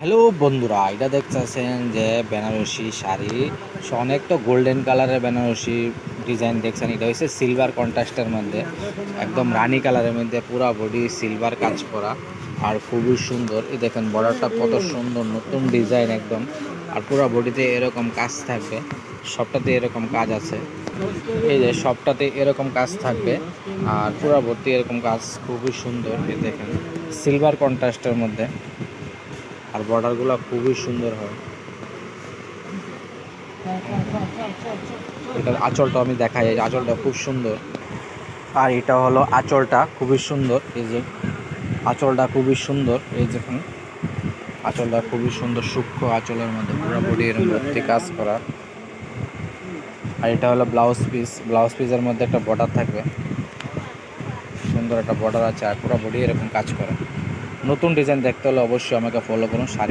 Hello বন্ধুরা, এটা দেখতেছেন যে বেনারসি শাড়ি অনেক তো গোল্ডেন কালারের বেনারসি ডিজাইন দেখছেন। এটা হচ্ছে সিলভার কন্ট্রাস্টের মধ্যে, একদম রানী কালারের মধ্যে পুরা বডি সিলভার কাজ করা আর খুবই সুন্দর। এই দেখেন বর্ডারটা কত সুন্দর, নতুন ডিজাইন একদম। আর পুরা বডিতে এরকম কাজ থাকবে, সবটাতে এরকম কাজ আছে। এই যে সবটাতে এরকম কাজ থাকবে আর পুরা ভর্তি এরকম কাজ, খুবই সুন্দর। এই দেখেন সিলভার কন্ট্রাস্টের মধ্যে, আর বর্ডারগুলো খুবই সুন্দর হয়। এটার আঁচলটা আমি দেখাই, এই আঁচলটা খুব সুন্দর। আর এটা হলো আঁচলটা, খুবই সুন্দর। এই যে আঁচলটা খুবই সুন্দর, এই দেখুন আঁচলটা খুবই সুন্দর, সূক্ষ্ম আঁচলের মধ্যে পুরো বডি এর মধ্যে কাজ করা। আর এটা হলো ব্লাউজ পিস, ব্লাউজ পিসের মধ্যে একটা বর্ডার থাকবে, সুন্দর একটা বর্ডার আছে আর পুরো বডি এরকম কাজ করে। নতুন ডিজাইন দেখতে হলে অবশ্যই আমাকে ফলো করুন।